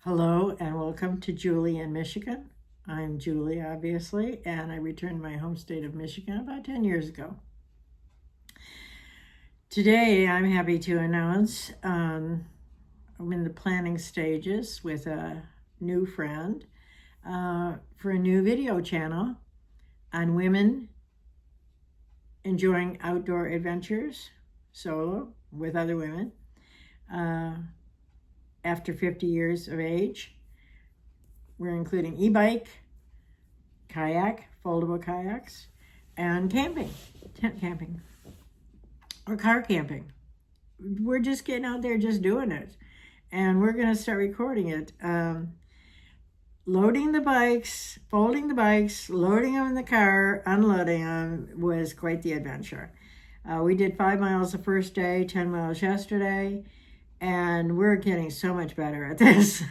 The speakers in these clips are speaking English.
Hello and welcome to Julie in Michigan. I'm Julie, obviously, and I returned to my home state of Michigan about 10 years ago. Today, I'm happy to announce I'm in the planning stages with a new friend for a new video channel on women enjoying outdoor adventures, solo, with other women, after 50 years of age. We're including e-bike, kayak, foldable kayaks, and camping, tent camping, or car camping. We're just getting out there, just doing it. And we're going to start recording it. Loading the bikes, folding the bikes, loading them in the car, unloading them was quite the adventure. We did 5 miles the first day, 10 miles yesterday, and we're getting so much better at this.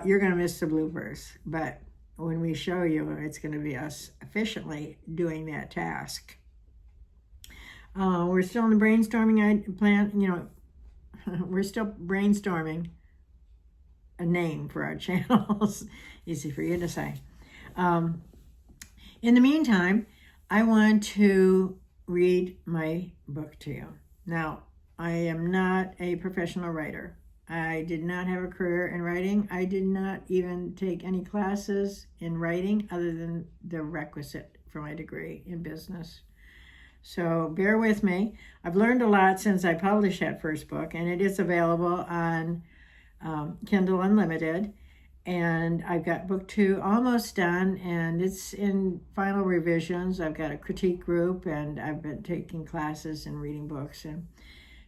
You're going to miss the bloopers, but when we show you, it's going to be us efficiently doing that task. We're still in the brainstorming plan. We're still brainstorming a name for our channels. Easy for you to say. In the meantime, I want to read my book to you. Now, I am not a professional writer. I did not have a career in writing. I did not even take any classes in writing other than the requisite for my degree in business. So bear with me. I've learned a lot since I published that first book, and it is available on Kindle Unlimited. And I've got book 2 almost done, and it's in final revisions. I've got a critique group, and I've been taking classes and reading books, and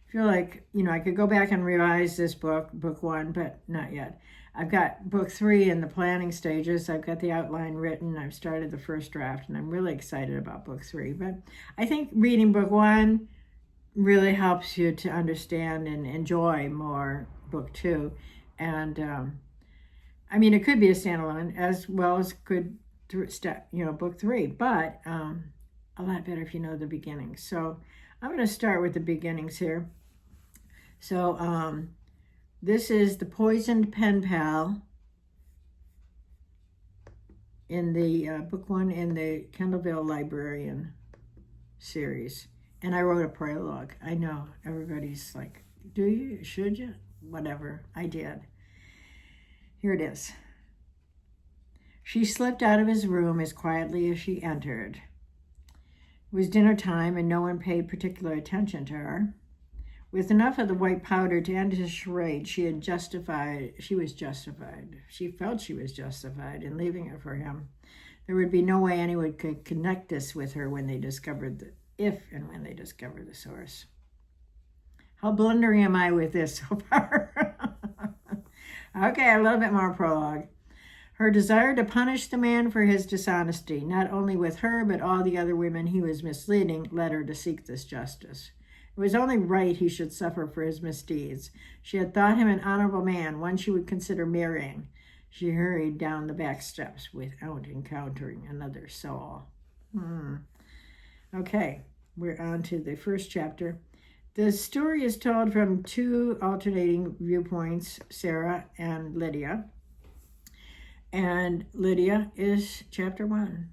feel like, I could go back and revise this book 1, but not yet. I've got book 3 in the planning stages. I've got the outline written. I've started the first draft, and I'm really excited about book 3. But I think reading book 1 really helps you to understand and enjoy more book 2. And, it could be a standalone as well as could book 3, but a lot better if you know the beginnings. So I'm going to start with the beginnings here. So this is The Poisoned Pen Pal in the book 1 in the Kendallville Librarian series. And I wrote a prologue. I know everybody's like, do you? Should you? Whatever. I did. Here it is. She slipped out of his room as quietly as she entered. It was dinner time and no one paid particular attention to her. With enough of the white powder to end his charade, she was justified. She felt she was justified in leaving it for him. There would be no way anyone could connect this with her when they discovered when they discovered the source. How blundering am I with this so far? Okay, a little bit more prologue. Her desire to punish the man for his dishonesty, not only with her, but all the other women he was misleading, led her to seek this justice. It was only right he should suffer for his misdeeds. She had thought him an honorable man, one she would consider marrying. She hurried down the back steps without encountering another soul. Okay, we're on to the first chapter. The story is told from 2 alternating viewpoints, Sarah and Lydia. And Lydia is chapter 1.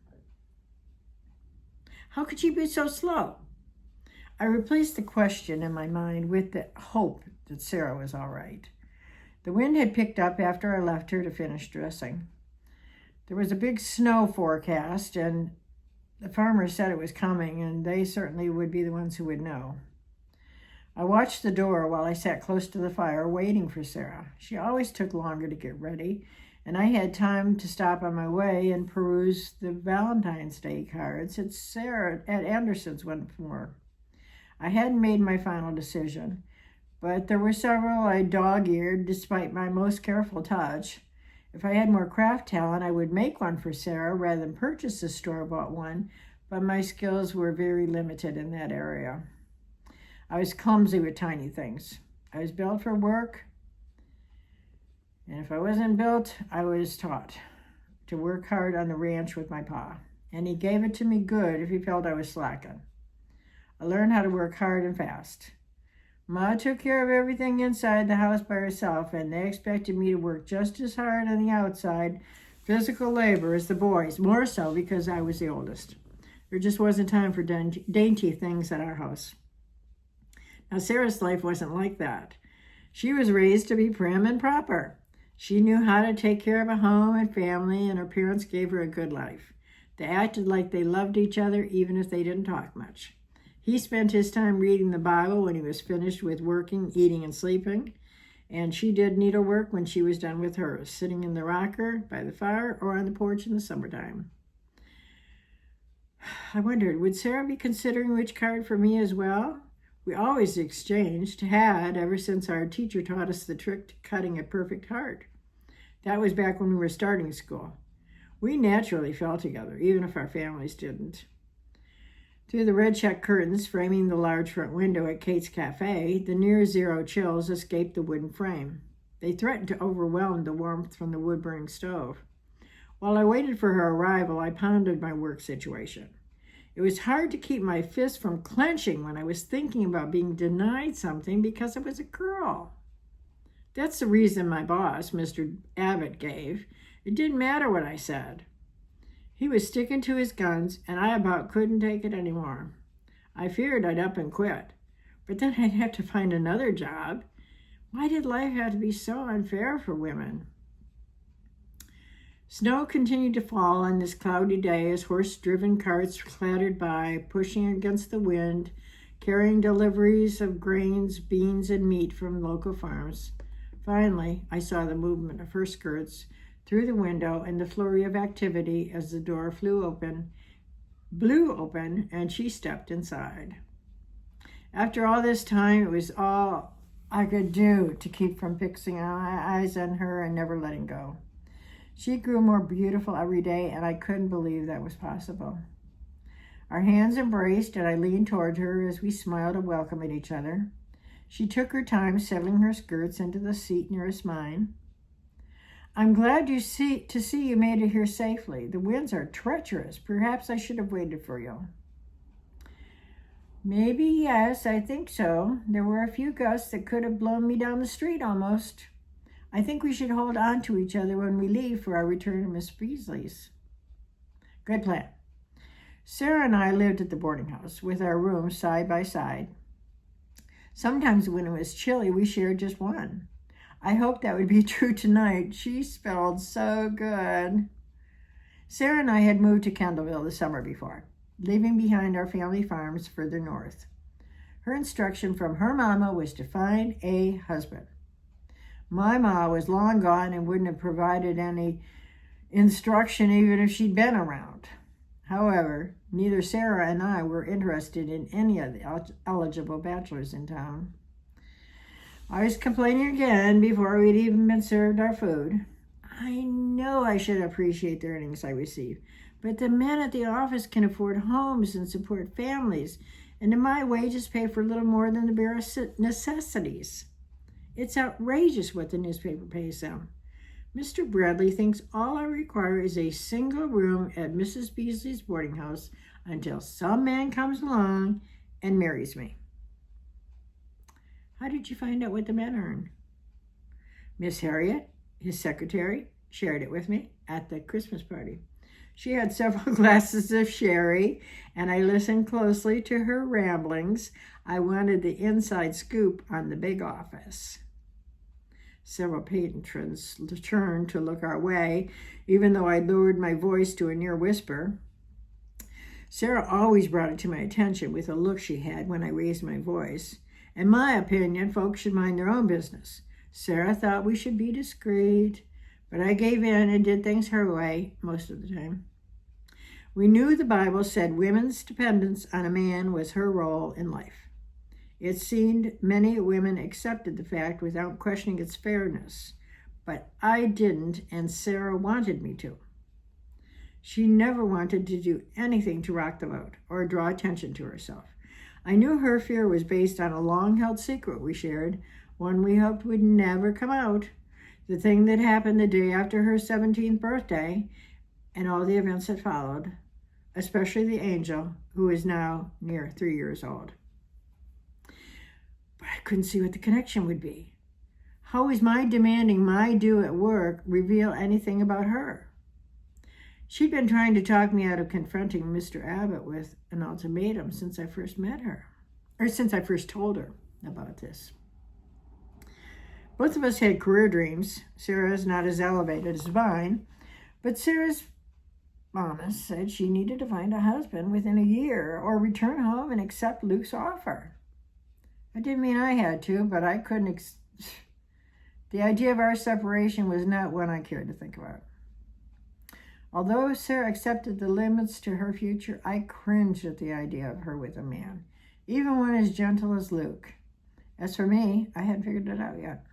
How could she be so slow? I replaced the question in my mind with the hope that Sarah was all right. The wind had picked up after I left her to finish dressing. There was a big snow forecast, and the farmers said it was coming, and they certainly would be the ones who would know. I watched the door while I sat close to the fire waiting for Sarah. She always took longer to get ready, and I had time to stop on my way and peruse the Valentine's Day cards at Anderson's once more. I hadn't made my final decision, but there were several I dog-eared despite my most careful touch. If I had more craft talent, I would make one for Sarah rather than purchase a store-bought one, but my skills were very limited in that area. I was clumsy with tiny things. I was built for work, and if I wasn't built, I was taught to work hard on the ranch with my pa, and he gave it to me good if he felt I was slacking. I learned how to work hard and fast. Ma took care of everything inside the house by herself, and they expected me to work just as hard on the outside, physical labor, as the boys, more so because I was the oldest. There just wasn't time for dainty things at our house. Now, Sarah's life wasn't like that. She was raised to be prim and proper. She knew how to take care of a home and family, and her parents gave her a good life. They acted like they loved each other, even if they didn't talk much. He spent his time reading the Bible when he was finished with working, eating, and sleeping. And she did needlework when she was done with hers, sitting in the rocker by the fire or on the porch in the summertime. I wondered, would Sarah be considering which card for me as well? We always had, ever since our teacher taught us the trick to cutting a perfect heart. That was back when we were starting school. We naturally fell together, even if our families didn't. Through the red check curtains framing the large front window at Kate's Cafe, the near-zero chills escaped the wooden frame. They threatened to overwhelm the warmth from the wood-burning stove. While I waited for her arrival, I pondered my work situation. It was hard to keep my fist from clenching when I was thinking about being denied something because I was a girl. That's the reason my boss, Mr. Abbott, gave. It didn't matter what I said. He was sticking to his guns, and I about couldn't take it anymore. I feared I'd up and quit, but then I'd have to find another job. Why did life have to be so unfair for women? Snow continued to fall on this cloudy day as horse-driven carts clattered by, pushing against the wind, carrying deliveries of grains, beans, and meat from local farms. Finally, I saw the movement of her skirts through the window and the flurry of activity as the door blew open, and she stepped inside. After all this time, it was all I could do to keep from fixing my eyes on her and never letting go. She grew more beautiful every day, and I couldn't believe that was possible. Our hands embraced, and I leaned toward her as we smiled a welcome at each other. She took her time settling her skirts into the seat nearest mine. I'm glad to see you made it here safely. The winds are treacherous. Perhaps I should have waited for you. Maybe, yes, I think so. There were a few gusts that could have blown me down the street almost. I think we should hold on to each other when we leave for our return to Miss Beasley's. Good plan. Sarah and I lived at the boarding house with our rooms side by side. Sometimes when it was chilly, we shared just one. I hope that would be true tonight. She spelled so good. Sarah and I had moved to Kendallville the summer before, leaving behind our family farms further north. Her instruction from her mama was to find a husband. My ma was long gone and wouldn't have provided any instruction even if she'd been around. However, neither Sarah and I were interested in any of the eligible bachelors in town. I was complaining again before we'd even been served our food. I know I should appreciate the earnings I receive, but the men at the office can afford homes and support families, and my wages pay for little more than the bare necessities. It's outrageous what the newspaper pays them. Mr. Bradley thinks all I require is a single room at Mrs. Beasley's boarding house until some man comes along and marries me. How did you find out what the men earn? Miss Harriet, his secretary, shared it with me at the Christmas party. She had several glasses of sherry, and I listened closely to her ramblings. I wanted the inside scoop on the big office. Several patrons turned to look our way, even though I lowered my voice to a near whisper. Sarah always brought it to my attention with a look she had when I raised my voice. In my opinion, folks should mind their own business. Sarah thought we should be discreet, but I gave in and did things her way most of the time. We knew the Bible said women's dependence on a man was her role in life. It seemed many women accepted the fact without questioning its fairness, but I didn't, and Sarah wanted me to. She never wanted to do anything to rock the boat or draw attention to herself. I knew her fear was based on a long-held secret we shared, one we hoped would never come out, the thing that happened the day after her 17th birthday and all the events that followed, especially the angel, who is now near 3 years old. But I couldn't see what the connection would be. How was my demanding my due at work reveal anything about her? She'd been trying to talk me out of confronting Mr. Abbott with an ultimatum since I first met her, or since I first told her about this. Both of us had career dreams. Sarah's not as elevated as mine, but Sarah's mama said she needed to find a husband within a year or return home and accept Luke's offer. That didn't mean I had to, but I couldn't. The idea of our separation was not one I cared to think about. Although Sarah accepted the limits to her future, I cringed at the idea of her with a man, even one as gentle as Luke. As for me, I hadn't figured it out yet.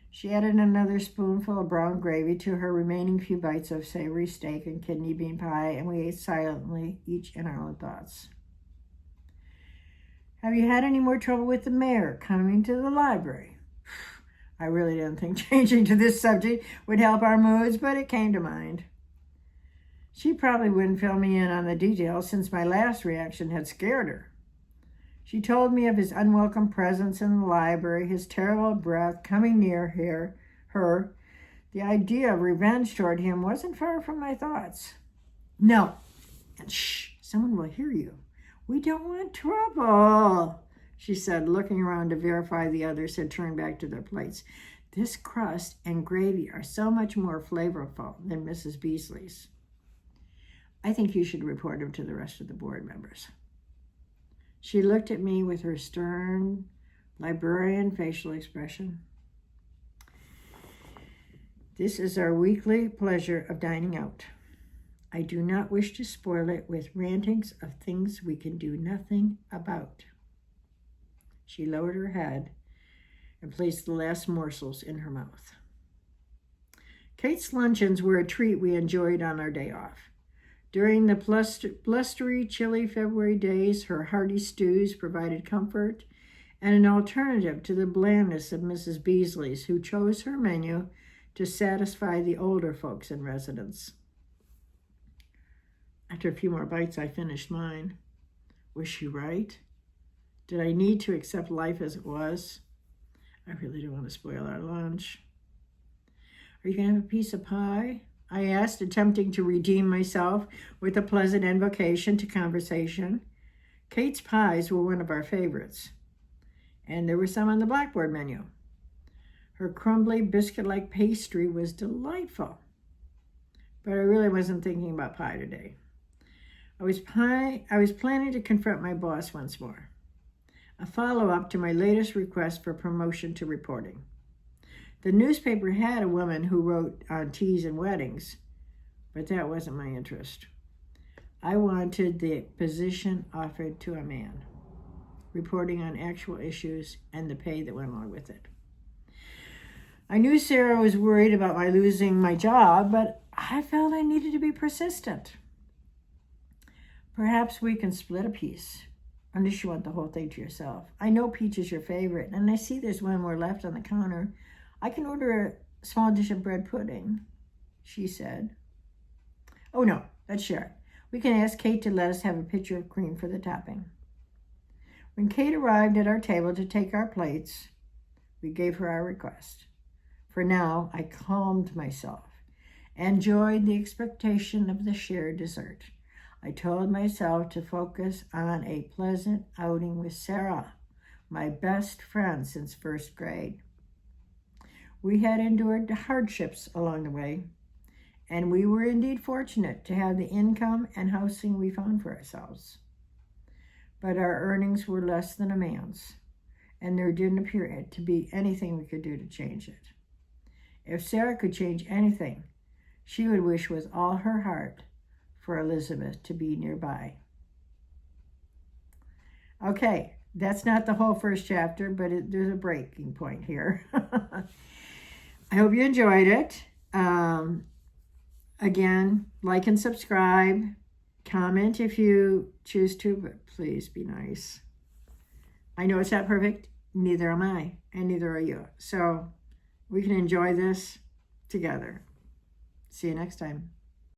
She added another spoonful of brown gravy to her remaining few bites of savory steak and kidney bean pie, and we ate silently, each in our own thoughts. Have you had any more trouble with the mayor coming to the library? I really didn't think changing to this subject would help our moods, but it came to mind. She probably wouldn't fill me in on the details since my last reaction had scared her. She told me of his unwelcome presence in the library, his terrible breath coming near her. The idea of revenge toward him wasn't far from my thoughts. No, and shh, someone will hear you. We don't want trouble, she said, looking around to verify the others had turned back to their plates. This crust and gravy are so much more flavorful than Mrs. Beasley's. I think you should report him to the rest of the board members. She looked at me with her stern, librarian facial expression. This is our weekly pleasure of dining out. I do not wish to spoil it with rantings of things we can do nothing about. She lowered her head and placed the last morsels in her mouth. Kate's luncheons were a treat we enjoyed on our day off. During the blustery, chilly February days, her hearty stews provided comfort and an alternative to the blandness of Mrs. Beasley's, who chose her menu to satisfy the older folks in residence. After a few more bites, I finished mine. Was she right? Did I need to accept life as it was? I really don't want to spoil our lunch. Are you going to have a piece of pie? I asked, attempting to redeem myself with a pleasant invocation to conversation. Kate's pies were one of our favorites, and there were some on the blackboard menu. Her crumbly, biscuit-like pastry was delightful, but I really wasn't thinking about pie today. I was planning to confront my boss once more, a follow-up to my latest request for promotion to reporting. The newspaper had a woman who wrote on teas and weddings, but that wasn't my interest. I wanted the position offered to a man, reporting on actual issues and the pay that went along with it. I knew Sarah was worried about my losing my job, but I felt I needed to be persistent. Perhaps we can split a piece, unless you want the whole thing to yourself. I know peach is your favorite, and I see there's one more left on the counter. I can order a small dish of bread pudding, she said. Oh no, let's share it. We can ask Kate to let us have a pitcher of cream for the topping. When Kate arrived at our table to take our plates, we gave her our request. For now, I calmed myself, enjoyed the expectation of the shared dessert. I told myself to focus on a pleasant outing with Sarah, my best friend since first grade. We had endured hardships along the way, and we were indeed fortunate to have the income and housing we found for ourselves. But our earnings were less than a man's, and there didn't appear to be anything we could do to change it. If Sarah could change anything, she would wish with all her heart for Elizabeth to be nearby. Okay, that's not the whole first chapter, but there's a breaking point here. I hope you enjoyed it. Again, like and subscribe. Comment if you choose to, but please be nice. I know it's not perfect. Neither am I, and neither are you. So we can enjoy this together. See you next time.